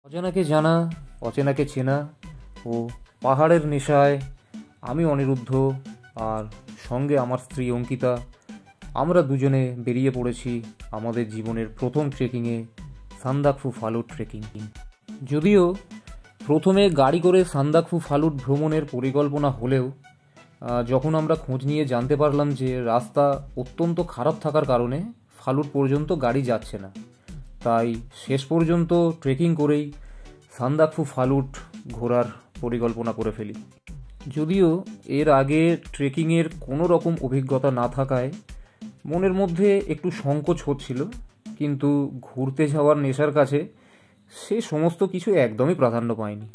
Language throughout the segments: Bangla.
অজানাকে জানা, অচেনাকে চেনা ও পাহাড়ের নেশায় আমি অনিরুদ্ধ আর সঙ্গে আমার স্ত্রী অঙ্কিতা, আমরা দুজনে বেরিয়ে পড়েছি আমাদের জীবনের প্রথম ট্রেকিংয়ে, সান্দাকফু ফালুট ট্রেকিং। যদিও প্রথমে গাড়ি করে সান্দাকফু ফালুট ভ্রমণের পরিকল্পনা হলেও যখন আমরা খোঁজ নিয়ে জানতে পারলাম যে রাস্তা অত্যন্ত খারাপ থাকার কারণে ফালুট পর্যন্ত গাড়ি যাচ্ছে না, তাই শেষ পর্যন্ত ট্রেকিং করেই সান্দাকফু ফালুট ঘোরার পরিকল্পনা করে ফেলি। যদিও এর আগে ট্রেকিংয়ের কোনো রকম অভিজ্ঞতা না থাকায় মনের মধ্যে একটু সংকোচ হচ্ছিল, কিন্তু ঘুরতে যাওয়ার নেশার কাছে সে সমস্ত কিছু একদমই প্রাধান্য পায়নি।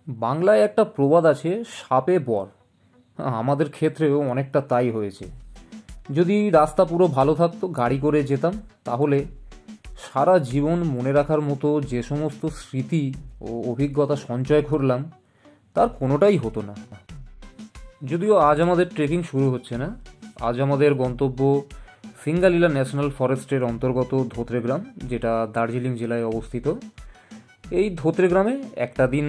বাংলায় একটা প্রবাদ আছে, সাপে বর। আমাদের ক্ষেত্রেও অনেকটা তাই হয়েছে। যদি রাস্তা পুরো ভালো থাকতো, গাড়ি করে যেতাম, তাহলে সারা জীবন মনে রাখার মতো যে সমস্ত স্মৃতি ও অভিজ্ঞতা সঞ্চয় করলাম তার কোনোটাই হতো না। যদিও আজ আমাদের ট্রেকিং শুরু হচ্ছে না, আজ আমাদের গন্তব্য সিঙ্গালীলা ন্যাশনাল ফরেস্টের অন্তর্গত ধোত্রে গ্রাম, যেটা দার্জিলিং জেলায় অবস্থিত। এই ধোত্রে গ্রামে একটা দিন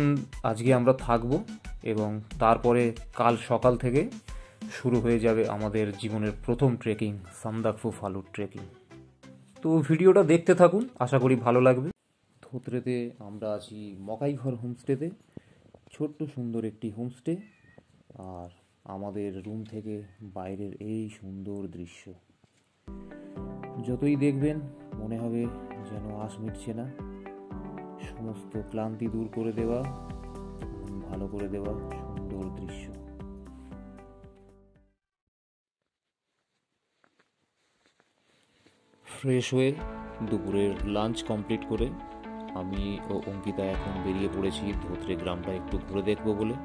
আজকে আমরা থাকব এবং তারপরে কাল সকাল থেকে শুরু হয়ে যাবে আমাদের জীবনের প্রথম ট্রেকিং, সান্দাকফু ফালুট ট্রেকিং। তো ভিডিওটা দেখতে থাকুন, আশা করি ভালো লাগবে। ধোত্রেতে আমরা আছি মকাইঘর হোমস্টেতে, ছোট্ট সুন্দর একটি হোমস্টে, আর আমাদের রুম থেকে বাইরের এই সুন্দর দৃশ্য। যতই দেখবেন মনে হবে যেন আশ মিটছে না। সমস্ত ক্লান্তি দূর করে দেওয়া, ভালো করে দেওয়া সুন্দর দৃশ্য। ফ্রেশ হয়ে দুপুরের লাঞ্চ কমপ্লিট করে আমি ও অঙ্কিতা এখন বেরিয়ে পড়েছি ধোত্রে গ্রামটা একটু ঘুরে দেখবো বলে।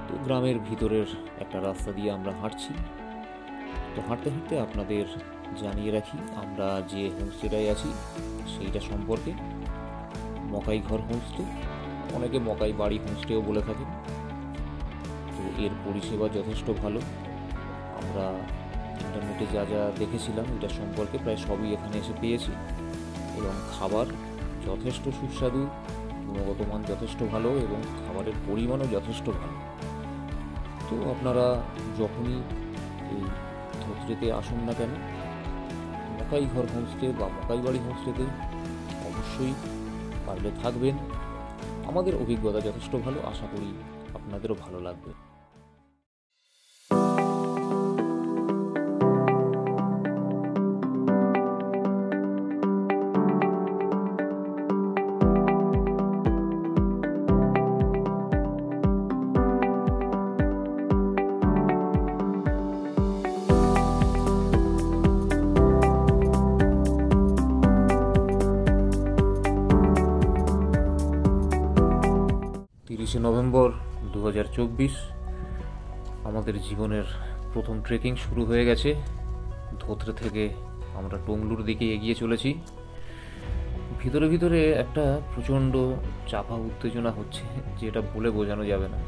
তো গ্রামের ভিতরের একটা রাস্তা দিয়ে আমরা হাঁটছি। তো হাঁটতে হাঁটতে আপনাদের জানিয়ে রাখি আমরা যে হোমস্টেটায় আছি সেইটা সম্পর্কে। মকাইঘর হোমস্টে, অনেকে মকাই বাড়ি হোমস্টেও বলে থাকেন। তো এর পরিষেবা যথেষ্ট ভালো। আমরা ইন্টারনেটে যা যা দেখেছিলাম এটা সম্পর্কে প্রায় সবই এখানে এসে পেয়েছি, এবং খাবার যথেষ্ট সুস্বাদু, গুণগত মান যথেষ্ট ভালো এবং খাবারের পরিমাণও যথেষ্ট ভালো। তো আপনারা যখনই এই ধোত্রেতে আসুন না কেন, মকাইঘর হোমস্টে বা মকাইবাড়ি হোমস্টেতে অবশ্যই পারলে থাকবেন। আমাদের অভিজ্ঞতা যথেষ্ট ভালো, আশা করি আপনাদেরও ভালো লাগবে। 30 নভেম্বর 2024 আমাদের জীবনের প্রথম ট্রেকিং শুরু হয়ে গেছে। ধোত্রে থেকে আমরা টংলুর দিকে এগিয়ে চলেছি। ভিতরে ভিতরে একটা প্রচণ্ড চাপা উত্তেজনা হচ্ছে, যেটা বলে বোঝানো যাবে না।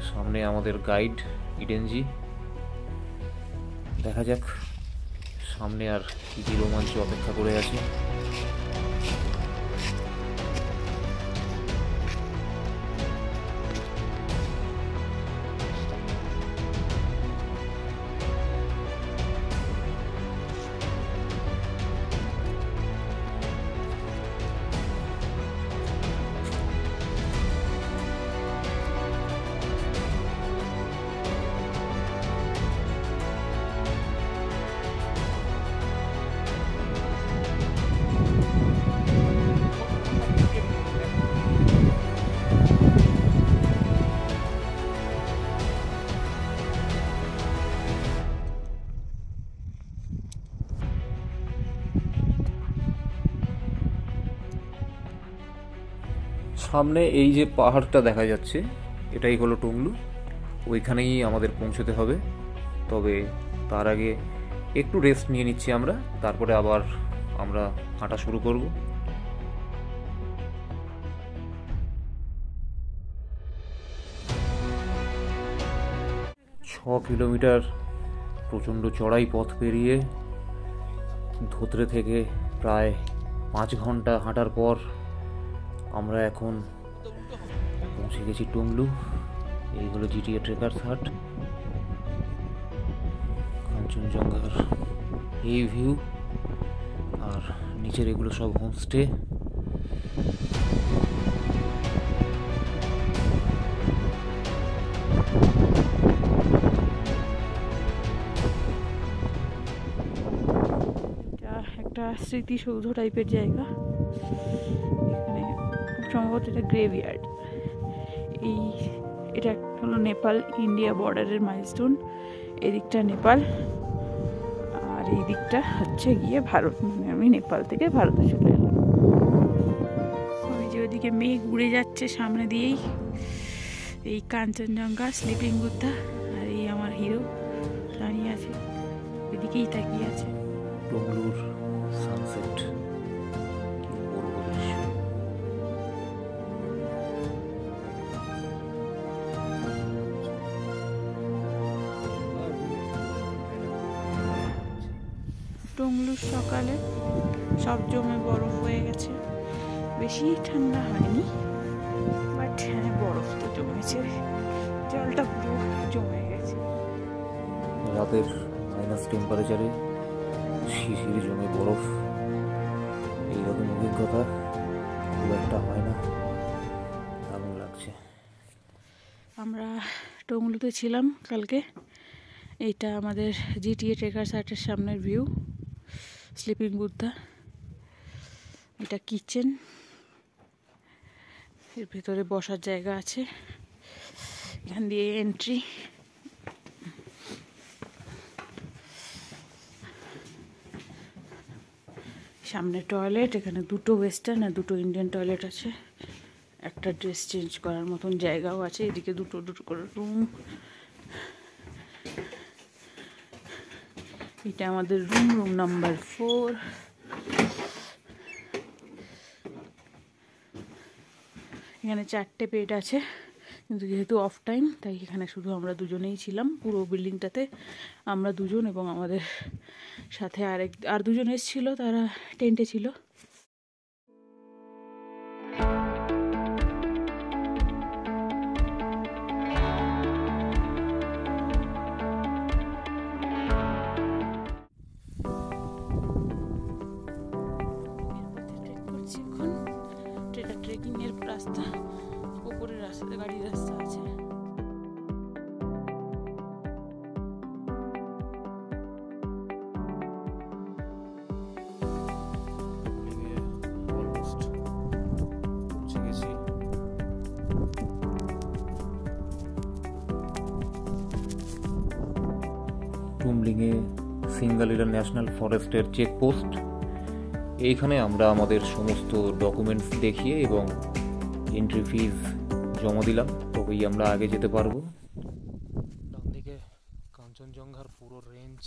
সামনে আমাদের গাইড ইডেনজি। দেখা যাক সামনে আর কী কী রোমাঞ্চ অপেক্ষা করে আছে। সামনে এই যে পাহাড়টা দেখা যাচ্ছে, এটাই হলো টংলু। ওইখানেই আমাদের পৌঁছতে হবে। তবে তার আগে একটু রেস্ট নিয়ে নিচ্ছি আমরা, তারপরে আবার আমরা হাঁটা শুরু করব। 6 কিলোমিটার প্রচণ্ড চড়াই পথ পেরিয়ে ধোত্রে থেকে প্রায় 5 ঘন্টা হাঁটার পর আমরা এখন পৌঁছে গেছি টুংলু। এই হলো জিটিএ ট্রেকার্স হাট। কাঞ্চনজঙ্ঘার এই ভিউ, আর নিচের এগুলো সব হোমস্টে। একটা স্মৃতিসৌধ টাইপের জায়গা। এখানে সম্ভবত এটা গ্রেভইয়ার্ড। এটা হলো নেপাল ইন্ডিয়া বর্ডারের মাইলস্টোন। এদিকটা নেপাল আর এই দিকটা হচ্ছে গিয়ে ভারত। মানে আমি নেপাল থেকে ভারতে চলে এলাম। ওই যে ওইদিকে মেঘ উড়ে যাচ্ছে সামনে দিয়েই, এই কাঞ্চনজঙ্ঘা, স্লিপিং বুদ্ধা, আর এই আমার হিরো দাঁড়িয়ে আছে, এদিকেই তাকিয়ে আছে। টুংলুর সানসেট কি বলবো দৃশ্য। টুংলুর সকালে সব জমে বরফ হয়ে গেছে। বেশি ঠান্ডা হয়নি, বাট হ্যাঁ বরফ তো জমেছে, জলটা পুরো জমে গেছে। রাতের মাইনাস টেম্পারেচারে শিশির জমে বরফ, এইরকম অভিজ্ঞতা খুব একটা হয় না। দারুণ লাগছে। আমরা টুংলুতে ছিলাম কালকে। এইটা আমাদের জিটিএ ট্রেকার্স হাটের সামনের ভিউ, স্লিপিং বুদ্ধা। এটা কিচেন, এর ভেতরে বসার জায়গা আছে, এখান দিয়ে এন্ট্রি। সামনে টয়লেট, এখানে দুটো ওয়েস্টার্ন আর দুটো ইন্ডিয়ান টয়লেট আছে। একটা ড্রেস চেঞ্জ করার মতন জায়গাও আছে। এদিকে দুটো দুটো করে রুম। এটা আমাদের রুম নাম্বার 4। এখানে 4টে বেড আছে, কিন্তু যেহেতু অফ টাইম তাই এখানে শুধু আমরা দুজনেই ছিলাম। পুরো বিল্ডিংটাতে আমরা দুজন এবং আমাদের সাথে আর দুজন এসেছিল, তারা টেন্টে ছিল। ট্রেকিং এর রাস্তা, উপরের রাস্তাতে গাড়ির রাস্তা আছে। টুমলিংয়ে সিঙ্গালিরা ন্যাশনাল ফরেস্টের চেকপোস্ট। এইখানে আমরা আমাদের সমস্ত ডকুমেন্টস দেখিয়ে এবং এন্ট্রি ফিজ জমা দিলাম, তবেই আমরা আগে যেতে পারবো। ডান দিকে কাঞ্চনজঙ্ঘার পুরো রেঞ্জ।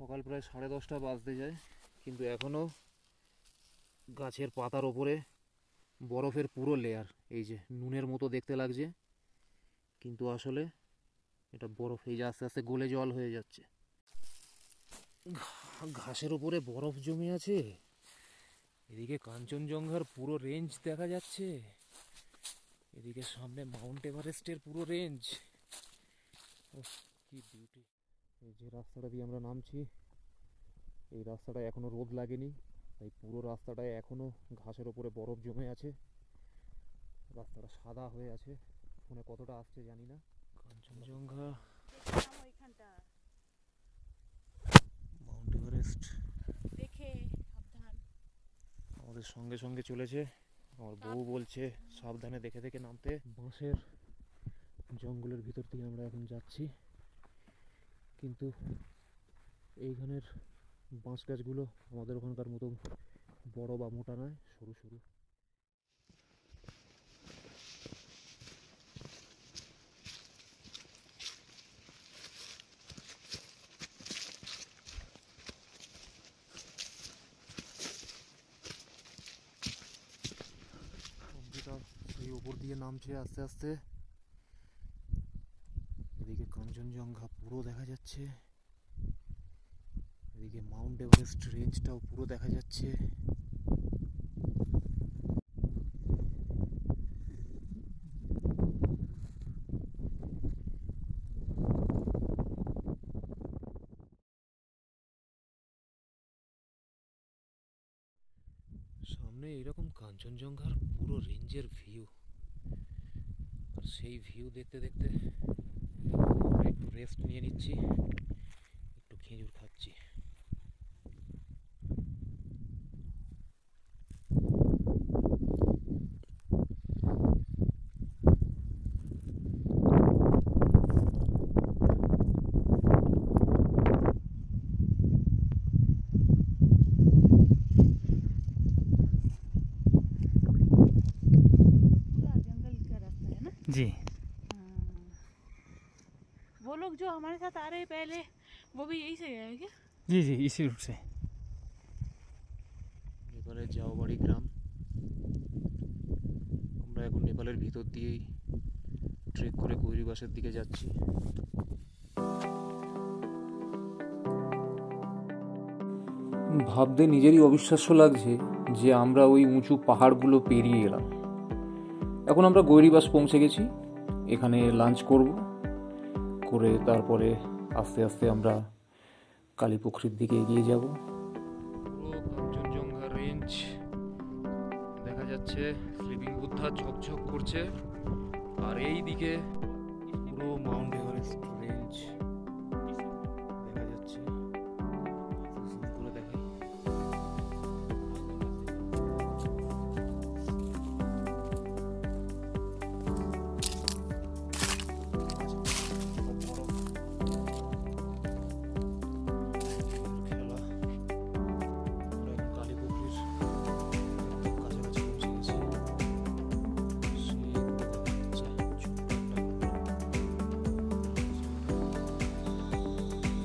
সকাল প্রায় 10:30 বাজতে যায়, কিন্তু এখনো গাছের পাতার ওপরে বরফের পুরো লেয়ার। এই যে নুনের মতো দেখতে লাগছে, কিন্তু আসলে এটা বরফ। এই যে আস্তে আস্তে গলে জল হয়ে যাচ্ছে। ঘাসের ওপরে বরফ জমে আছে। এদিকে কাঞ্চনজঙ্ঘার পুরো রেঞ্জ দেখা যাচ্ছে, এদিকে সামনে মাউন্ট এভারেস্টের পুরো রেঞ্জ। কি বিউটি! এই যে রাস্তাটা দিয়ে আমরা নামছি, এই রাস্তাটায় এখনো রোদ লাগেনি, তাই পুরো রাস্তাটায় এখনো ঘাসের ওপরে বরফ জমে আছে। রাস্তাটা সাদা হয়ে আছে, ফোনে কতটা আসছে জানি না। Kanchenjunga, Mount Everest. সঙ্গে সঙ্গে চলেছে। আমার বউ বলছে সাবধানে দেখে দেখে নামতে। বাঁশের জঙ্গলের ভিতর দিয়ে আমরা এখন যাচ্ছি, কিন্তু এইখানের বাঁশ গাছগুলো আমাদের ওখানকার মতো বড় বা মোটা নয়, সরু সরু। সেই উপর দিয়ে নামছে আস্তে আস্তে। এদিকে কাঞ্চনজঙ্ঘা পুরো দেখা যাচ্ছে, এদিকে মাউন্ট এভারেস্ট রেঞ্জটাও পুরো দেখা যাচ্ছে। সামনে এইরকম কাঞ্চনজঙ্ঘার পুরো রেঞ্জের ভিউ, আর সেই ভিউ দেখতে দেখতে একটু রেস্ট নিয়ে নিচ্ছি, একটু খেজুর খাচ্ছি। जी, वो लोग जो हमारे साथ आ रहे हैं पहले, वो भी यही से गए हैं क्या? जी जी, इसी रूट से। নেপালের জাওবাড়ি গ্রাম। আমরা এখন নেপালের ভিতর দিয়েই ট্রেক করে কৈরিবাসের দিকে যাচ্ছি। ভাবতে নিজেরই অবিশ্বাস্য লাগছে যে আমরা ওই উঁচু পাহাড়গুলো পেরিয়ে এলাম। এখন আমরা গৈরিবাস পৌঁছে গেছি। এখানে লাঞ্চ করব, করে তারপরে আস্তে আস্তে আমরা কালীপুখুরির দিকে এগিয়ে যাব। পুরো কাঞ্চনজঙ্ঘা রেঞ্জ দেখা যাচ্ছে, স্লিপিং বুদ্ধা ঝকঝক করছে, আর এই দিকে পুরো মাউন্ট এভারেস্ট রেঞ্জ দেখা যাচ্ছে। জুম করে দেখাই।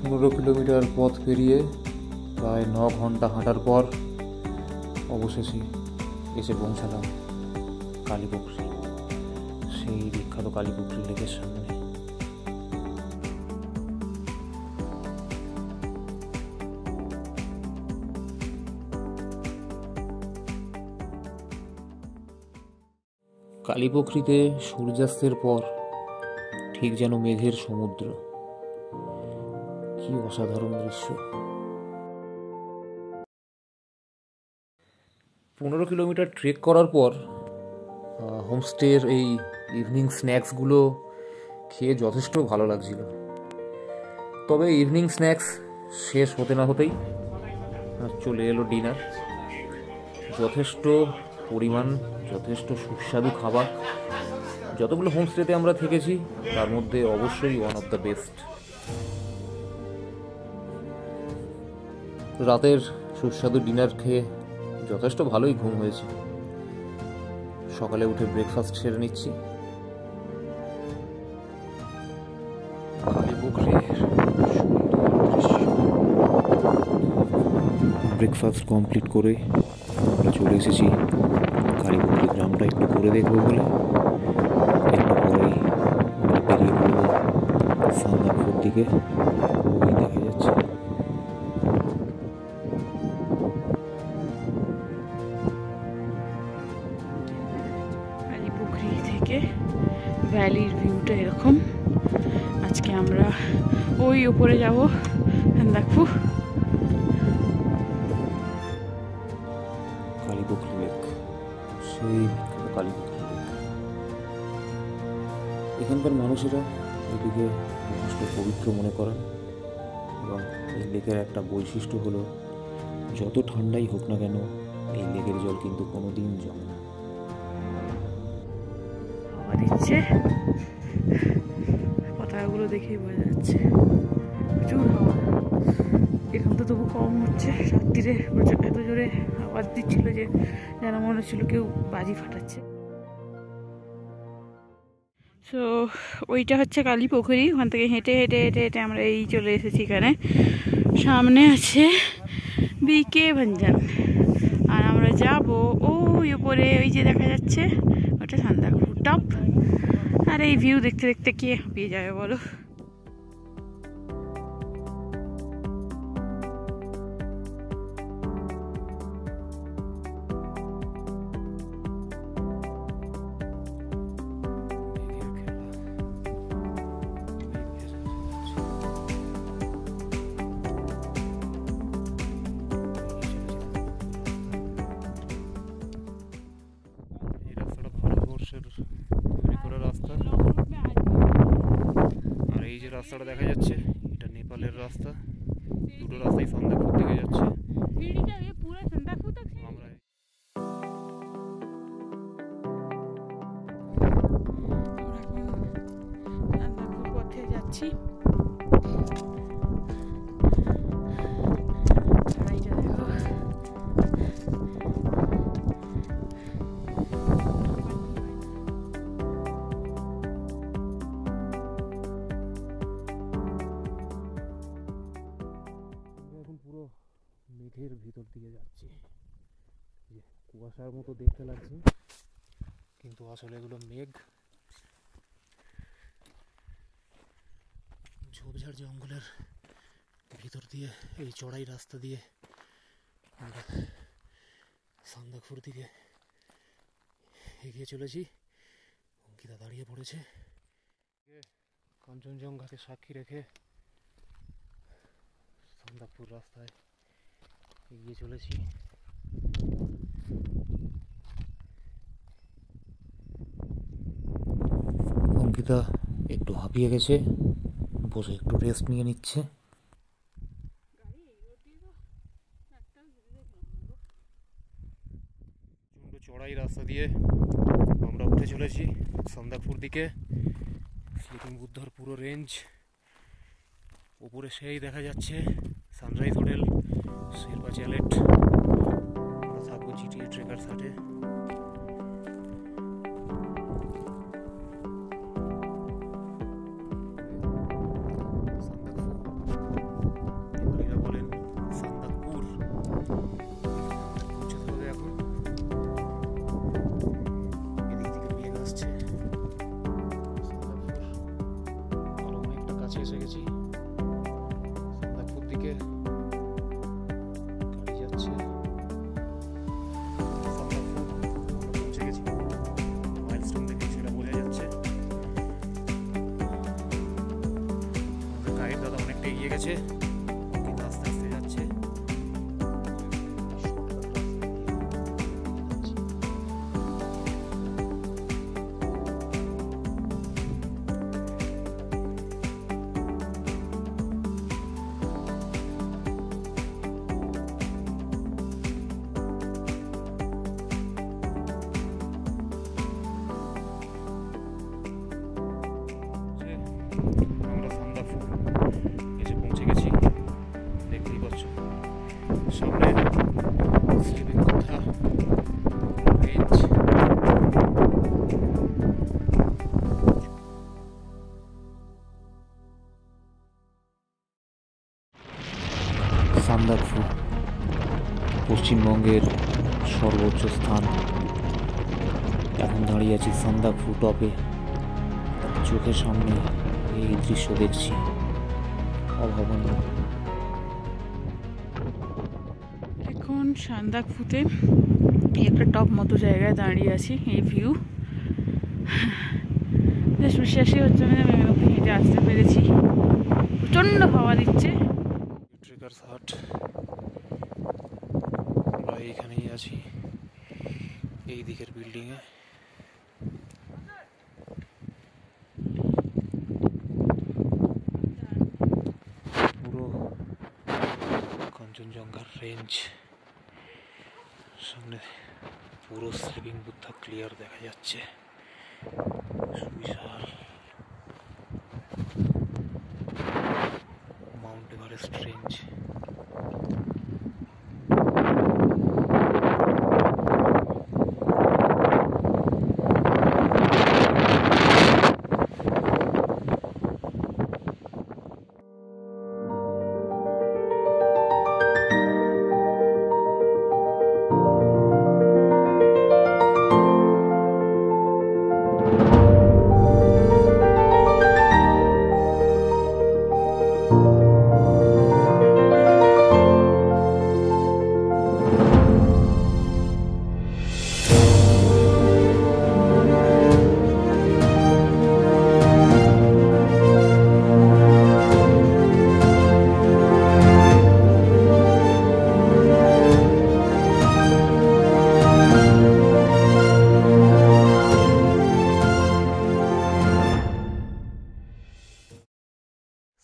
পনেরো কিলোমিটার পথ পেরিয়ে প্রায় 9 ঘন্টা হাঁটার পর অবশেষে এসে পৌঁছালাম কালীপুখুরি, সেই বিখ্যাত কালীপুখুরি লেকের সামনে। কালীপুখুরিতে সূর্যাস্তের পর ঠিক যেন মেঘের সমুদ্র, কি অসাধারণ দৃশ্য। 15 কিলোমিটার ট্রেক করার পর হোমস্টের এই ইভিনিং স্ন্যাক্সগুলো খেয়ে যথেষ্ট ভালো লাগছিল। তবে ইভিনিং স্ন্যাক্স শেষ হতে না হতেই চলে এলো ডিনার। যথেষ্ট পরিমাণ, যথেষ্ট সুস্বাদু খাবার। যতগুলো হোমস্টেতে আমরা থেকেছি তার মধ্যে অবশ্যই ওয়ান অফ দ্য বেস্ট। রাতের সুস্বাদু ডিনার খেয়ে যথেষ্ট ভালোই ঘুম হয়েছে। সকালে উঠে ব্রেকফাস্ট সেরে নিচ্ছি। কালীপুখুরির ব্রেকফাস্ট কমপ্লিট করে আমরা চলে এসেছি কালীপুখুরি গ্রামটা একটু ঘুরে দেখবো বলে। একটু পরেই আমরা বেরিয়ে পড়বো সান্দাকফুর দিকে, ওই দেখা যাচ্ছে। কালীপুখুরি থেকে ভ্যালির ভিউটা এরকম। আজকে আমরা ওই উপরে যাব সান্দাকফু। কালীপুখুরি লেক, সেই বিখ্যাত কালীপুখুরি লেক। এখানকার মানুষেরা এটিকে যথেষ্ট পবিত্র মনে করেন, এবং এই লেকের একটা বৈশিষ্ট্য হলো যত ঠান্ডাই হোক না কেন এই লেকের জল কিন্তু কোনোদিন জমে না। হাওয়া দিচ্ছে, পতাকাগুলো দেখেই বোঝা যাচ্ছে প্রচুর হাওয়া। এখন তো তবু কম হচ্ছে, রাত্রিরে এত জোরে আওয়াজ দিচ্ছিল যে যেন মনে হচ্ছিল কেউ বাজি ফাটাচ্ছে। সো ওইটা হচ্ছে কালী পুকুরি। ওখান থেকে হেঁটে হেঁটে হেঁটে হেঁটে আমরা এই চলে এসেছি এখানে। সামনে আছে বিকে ভঞ্জন, আর আমরা যাব ওই উপরে, ওই যে দেখা যাচ্ছে ওটা সান্দাকফু টপ। আর এই ভিউ দেখতে দেখতে কে হাঁপিয়ে যাবে বলো। তৈরি করা রাস্তা, আর এই যে রাস্তাটা দেখা যাচ্ছে এটা নেপালের রাস্তা। দুটো রাস্তাই সান্দাকফুর দিকে যাচ্ছে। আমরা সান্দাকফু পথে যাচ্ছি। পুরো মেঘের ভিতর দিয়ে যাচ্ছি, যে কুয়াশার মতো দেখতে লাগছে কিন্তু আসলে এগুলো মেঘ। ঝোপঝাড় জঙ্গলের ভিতর দিয়ে এই চড়াই রাস্তা দিয়ে আমরা সান্দাকফুর দিকে এগিয়ে চলেছি। অঙ্কিতা দাঁড়িয়ে পড়েছে, কাঞ্চনজঙ্ঘাকে সাক্ষী রেখে সান্দাকফুর রাস্তায় এগিয়ে চলেছি। অঙ্কিতা একটু হাঁপিয়ে গেছে, বসে একটু রেস্ট নিয়ে নিচ্ছে। চড়াই রাস্তা দিয়ে আমরা উঠে চলেছি সান্দাকফুর দিকে। স্লিপিং বুদ্ধর পুরো রেঞ্জ, উপরে সেই দেখা যাচ্ছে সানরাইজ হোটেল, শেরপা চ্যালেট। আমরা থাকবো জিটিএ ট্রেকার সাথে। বলেন সান্দাকপুর। পৌঁছতে হবে এখন। এদিক থেকে মেঘ আসছে, সান্দাকপুর আরো অনেকটা কাছে এসে গেছি। সান্দাকপুর দিকে গাড়ি যাচ্ছে। সান্দাকপুর আমরা পৌঁছে গেছি, মাইলস্টোন দেখে সেটা বোঝা যাচ্ছে। আমাদের গাড়ির দাদা অনেকটা এগিয়ে গেছে, কিন্তু আস্তে আস্তে যাচ্ছে। আমরা সান্দাকফু এসে পৌঁছে গেছি, দেখতেই পাচ্ছ সামনে স্লিপিং কথা রেঞ্জ। সান্দাকফু পশ্চিমবঙ্গের সর্বোচ্চ স্থান। এখন দাঁড়িয়ে আছি সান্দাকফু টপে, চোখের সামনে এই দৃশ্য দেখছি, অভাবনীয়। এখন সান্দাকফুতে একটা টপ মতো জায়গায় দাঁড়িয়ে আছি। এই ভিউ বেশ বিশ্বাসই হচ্ছে না আমি এখানে হেঁটে আসতে পেরেছি। প্রচণ্ড হাওয়া দিচ্ছে। ট্রেকার্স হাট, আমরা এইখানেই আছি, এই দিকের বিল্ডিংয়ে। পুরো কাঞ্চনজঙ্ঘার রেঞ্জ সামনে পুরো স্লিপিং বুদ্ধা ক্লিয়ার দেখা যাচ্ছে, বিশাল মাউন্ট এভারেস্ট রেঞ্জ।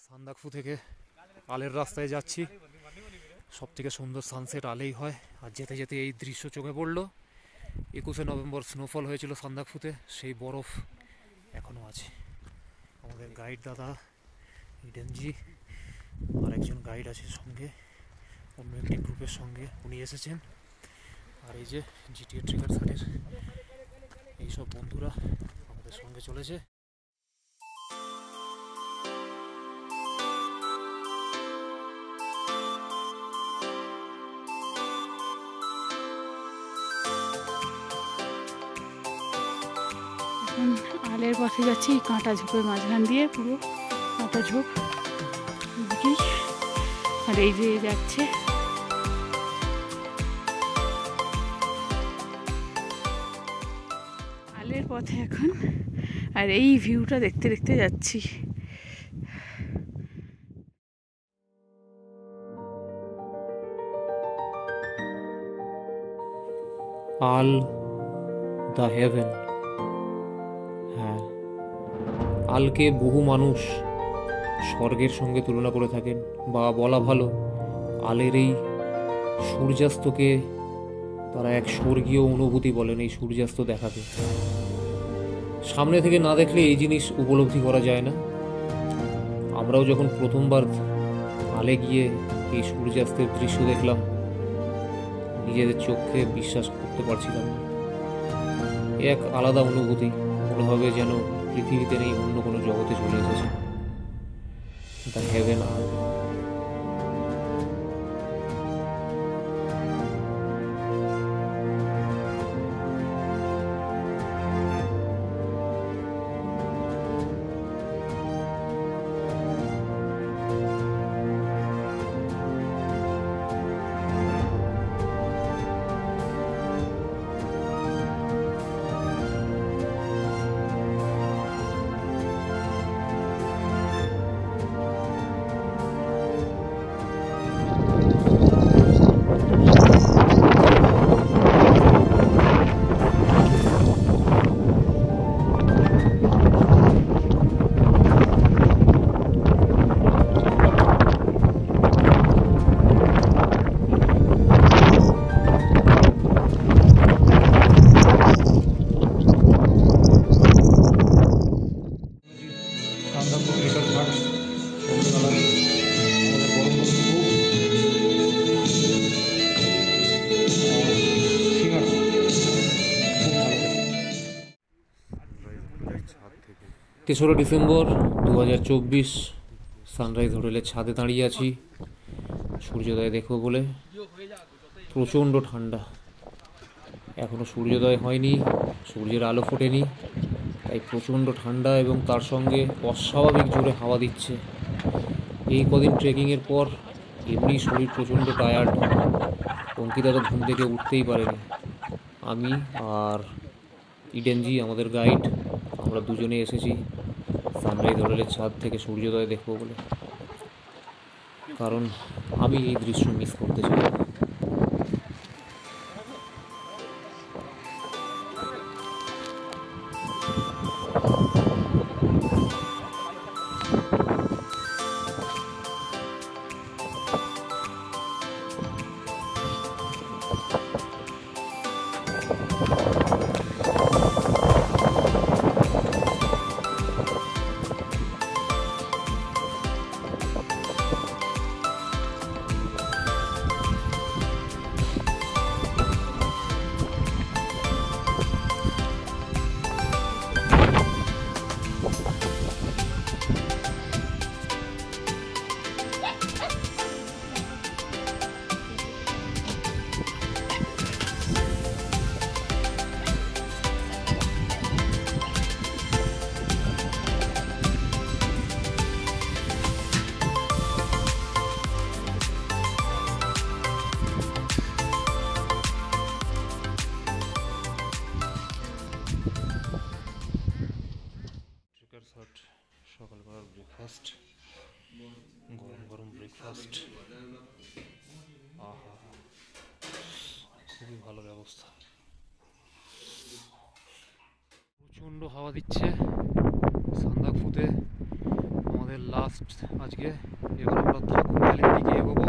সান্দাকফু থেকে আলের রাস্তায় যাচ্ছি। সব থেকে সুন্দর সানসেট আলেই হয়। আর যেতে যেতে এই দৃশ্য চোখে পড়লো। 21শে নভেম্বর স্নোফল হয়েছিল সান্দাকফুতে, সেই বরফ এখনও আছে। আমাদের গাইড দাদা ইডেনজি, আরেকজন গাইড আছে সঙ্গে, অন্য একটি গ্রুপের সঙ্গে উনি এসেছেন। আর এই যে জিটিএ ট্রেকার সাইটের এইসব বন্ধুরা আমাদের সঙ্গে চলেছে। আলের পথে যাচ্ছি, কাঁটা ঝোপের মাঝখান দিয়ে, পুরো কাঁটা ঝোপ দেখি। আর এই যে যাচ্ছে আলের পথে এখন। আর এই ভিউটা দেখতে দেখতে যাচ্ছি। আল দ্য হেভেন। হ্যাঁ, আলকে বহু মানুষ স্বর্গের সঙ্গে তুলনা করে থাকেন, বা বলা ভালো আলের এই সূর্যাস্তকে তারা এক স্বর্গীয় অনুভূতি বলেন। এই সূর্যাস্ত দেখাকে সামনে থেকে না দেখলে এই জিনিস উপলব্ধি করা যায় না। আমরাও যখন প্রথমবার আলে গিয়ে এই সূর্যাস্তের দৃশ্য দেখলাম, নিজেদের চোখে বিশ্বাস করতে পারছিলাম না। এক আলাদা অনুভূতি, মনে হবে যেন পৃথিবীতে নেই, অন্য কোনো জগতে চলে এসেছে। দ্য হেভেন আল। তেসরা ডিসেম্বর 2024, সানরাইজ হোটেলের ছাদে দাঁড়িয়ে আছি সূর্যোদয় দেখব বলে। প্রচণ্ড ঠান্ডা, এখনও সূর্যোদয় হয়নি, সূর্যের আলো ফোটেনি, তাই প্রচণ্ড ঠান্ডা এবং তার সঙ্গে অস্বাভাবিক জোরে হাওয়া দিচ্ছে। এই কদিন ট্রেকিংয়ের পর এমনি শরীর প্রচণ্ড টায়ার্ড। অঙ্কিতা তো ঘুম থেকে উঠতেই পারেনি। আমি আর ইডেনজি আমাদের গাইড, আমরা দুজনে এসেছি সানরাইজ হোটেলের ছাদ থেকে সূর্যোদয় দেখব বলে, কারণ আমি এই দৃশ্য মিস করতে চাই না। ব্রেকফাস্ট, আহা, খুবই ভালো ব্যবস্থা। প্রচণ্ড হাওয়া দিচ্ছে সান্দাকফুতে, আমাদের লাস্ট আজকে। এবার আমরা থাকুন ভ্যালির দিকে এগোবো।